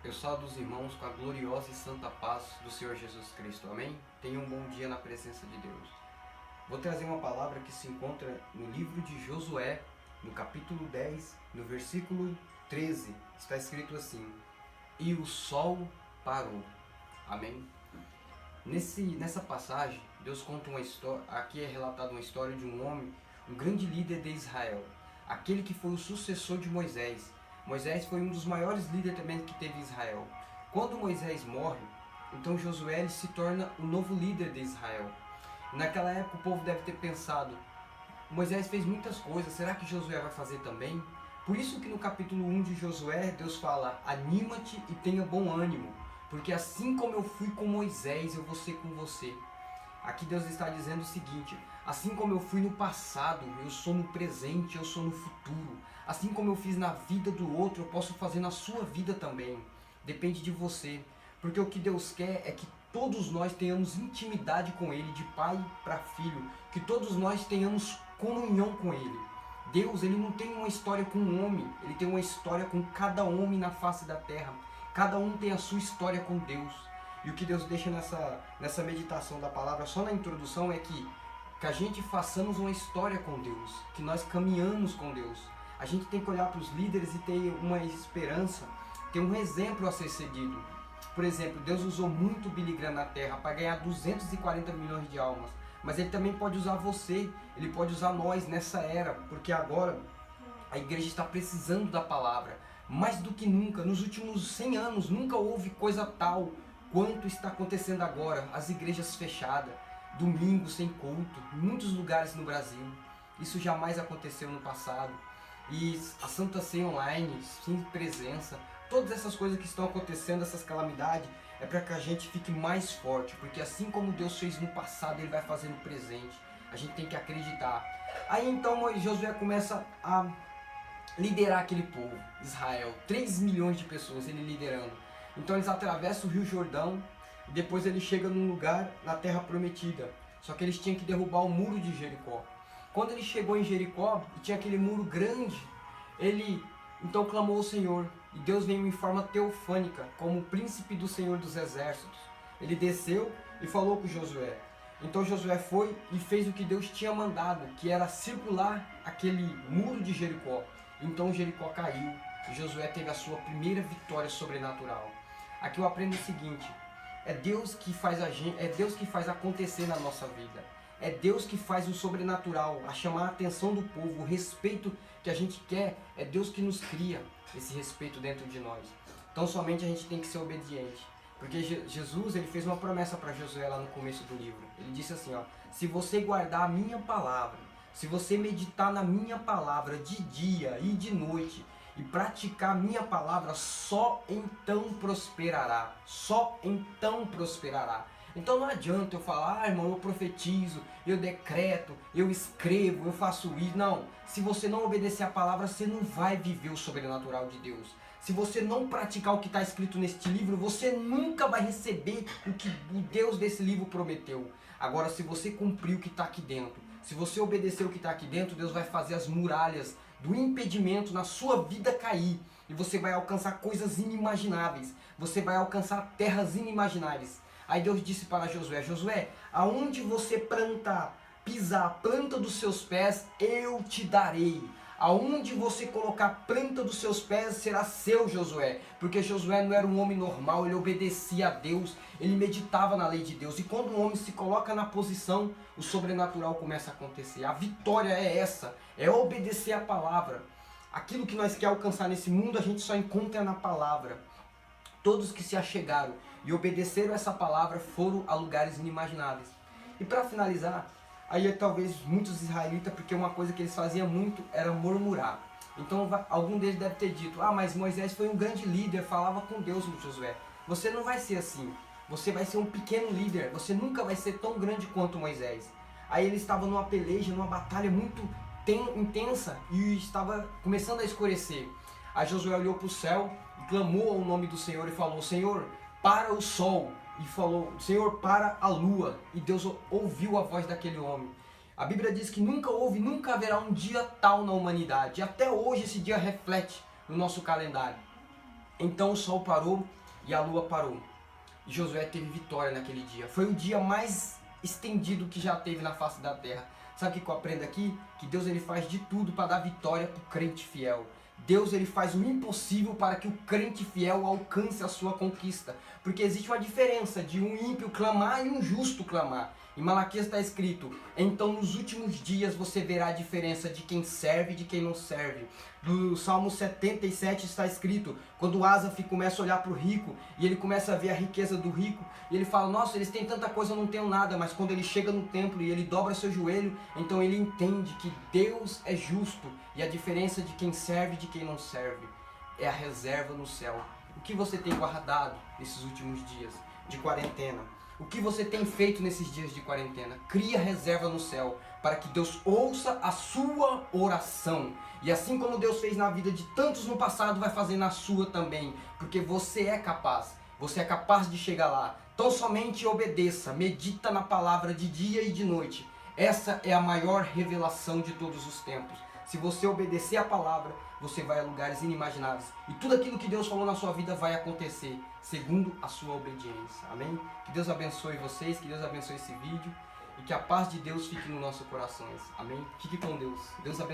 Eu salvo os irmãos com a gloriosa e santa paz do Senhor Jesus Cristo. Amém? Tenha um bom dia na presença de Deus. Vou trazer uma palavra que se encontra no livro de Josué, no capítulo 10, no versículo 13. Está escrito assim: e o sol parou. Amém? Nessa passagem, Deus conta uma história. Aqui é relatada uma história de um homem, um grande líder de Israel, aquele que foi o sucessor de Moisés. Moisés foi um dos maiores líderes também que teve Israel. Quando Moisés morre, então Josué ele se torna o novo líder de Israel. Naquela época o povo deve ter pensado: Moisés fez muitas coisas, será que Josué vai fazer também? Por isso que no capítulo 1 de Josué, Deus fala: anima-te e tenha bom ânimo, porque assim como eu fui com Moisés, eu vou ser com você. Aqui Deus está dizendo o seguinte: assim como eu fui no passado, eu sou no presente, eu sou no futuro. Assim como eu fiz na vida do outro, eu posso fazer na sua vida também. Depende de você. Porque o que Deus quer é que todos nós tenhamos intimidade com Ele, de pai para filho. Que todos nós tenhamos comunhão com Ele. Deus, Ele não tem uma história com um homem. Ele tem uma história com cada homem na face da terra. Cada um tem a sua história com Deus. E o que Deus deixa nessa meditação da palavra, só na introdução, é que a gente façamos uma história com Deus. Que nós caminhamos com Deus. A gente tem que olhar para os líderes e ter uma esperança, ter um exemplo a ser seguido. Por exemplo, Deus usou muito Billy Graham na terra para ganhar 240 milhões de almas. Mas Ele também pode usar você, Ele pode usar nós nessa era, porque agora a igreja está precisando da palavra. Mais do que nunca, nos últimos 100 anos, nunca houve coisa tal quanto está acontecendo agora. As igrejas fechadas, domingo sem culto, em muitos lugares no Brasil. Isso jamais aconteceu no passado. E a Santa Ceia online, sem presença, todas essas coisas que estão acontecendo, essas calamidades, é para que a gente fique mais forte, porque assim como Deus fez no passado, Ele vai fazer no presente. A gente tem que acreditar. Aí então Josué começa a liderar aquele povo, Israel, 3 milhões de pessoas ele liderando. Então eles atravessam o Rio Jordão e depois ele chega num lugar na Terra Prometida. Só que eles tinham que derrubar o muro de Jericó. Quando ele chegou em Jericó e tinha aquele muro grande, ele então clamou ao Senhor. E Deus veio em forma teofânica, como o príncipe do Senhor dos Exércitos. Ele desceu e falou com Josué. Então Josué foi e fez o que Deus tinha mandado, que era circular aquele muro de Jericó. Então Jericó caiu e Josué teve a sua primeira vitória sobrenatural. Aqui eu aprendo o seguinte: é Deus que faz acontecer na nossa vida. É Deus que faz o sobrenatural, a chamar a atenção do povo, o respeito que a gente quer, é Deus que nos cria esse respeito dentro de nós. Então somente a gente tem que ser obediente. Porque Jesus ele fez uma promessa para Josué lá no começo do livro. Ele disse assim, ó: se você guardar a minha palavra, se você meditar na minha palavra de dia e de noite, e praticar a minha palavra, só então prosperará. Só então prosperará. Então não adianta eu falar: irmão, eu profetizo, eu decreto, eu escrevo, eu faço isso. Não, se você não obedecer a palavra, você não vai viver o sobrenatural de Deus. Se você não praticar o que está escrito neste livro, você nunca vai receber o que o Deus desse livro prometeu. Agora, se você cumprir o que está aqui dentro, se você obedecer o que está aqui dentro, Deus vai fazer as muralhas do impedimento na sua vida cair. E você vai alcançar coisas inimagináveis. Você vai alcançar terras inimagináveis. Aí Deus disse para Josué: Josué, aonde você pisar a planta dos seus pés, eu te darei. Aonde você colocar a planta dos seus pés será seu, Josué. Porque Josué não era um homem normal, ele obedecia a Deus, ele meditava na lei de Deus. E quando um homem se coloca na posição, o sobrenatural começa a acontecer. A vitória é essa, é obedecer a palavra. Aquilo que nós queremos alcançar nesse mundo, a gente só encontra na palavra. Todos que se achegaram e obedeceram essa palavra foram a lugares inimagináveis. E para finalizar, aí talvez muitos israelitas, porque uma coisa que eles faziam muito era murmurar. Então algum deles deve ter dito: ah, mas Moisés foi um grande líder, falava com Deus, Josué. Você não vai ser assim. Você vai ser um pequeno líder. Você nunca vai ser tão grande quanto Moisés. Aí ele estava numa peleja, numa batalha muito intensa e estava começando a escurecer. Aí Josué olhou para o céu e clamou ao nome do Senhor e falou: Senhor, para o sol. E falou: Senhor, para a lua. E Deus ouviu a voz daquele homem. A Bíblia diz que nunca houve, nunca haverá um dia tal na humanidade. E até hoje esse dia reflete no nosso calendário. Então o sol parou e a lua parou. E Josué teve vitória naquele dia. Foi o dia mais estendido que já teve na face da terra. Sabe o que eu aprendo aqui? Que Deus ele faz de tudo para dar vitória para o crente fiel. Deus ele faz o impossível para que o crente fiel alcance a sua conquista. Porque existe uma diferença de um ímpio clamar e um justo clamar. Em Malaquias está escrito: então nos últimos dias você verá a diferença de quem serve e de quem não serve. Do Salmo 77 está escrito: quando Asaf começa a olhar para o rico e ele começa a ver a riqueza do rico, e ele fala: nossa, eles têm tanta coisa, eu não tenho nada. Mas quando ele chega no templo e ele dobra seu joelho, então ele entende que Deus é justo, e a diferença de quem serve e de quem não serve é a reserva no céu. O que você tem guardado nesses últimos dias de quarentena? O que você tem feito nesses dias de quarentena? Cria reserva no céu, para que Deus ouça a sua oração. E assim como Deus fez na vida de tantos no passado, vai fazer na sua também. Porque você é capaz. Você é capaz de chegar lá. Então somente obedeça, medita na palavra de dia e de noite. Essa é a maior revelação de todos os tempos. Se você obedecer a palavra, você vai a lugares inimagináveis. E tudo aquilo que Deus falou na sua vida vai acontecer, segundo a sua obediência. Amém? Que Deus abençoe vocês, que Deus abençoe esse vídeo. E que a paz de Deus fique no nosso coração. Amém? Fique com Deus. Deus abençoe.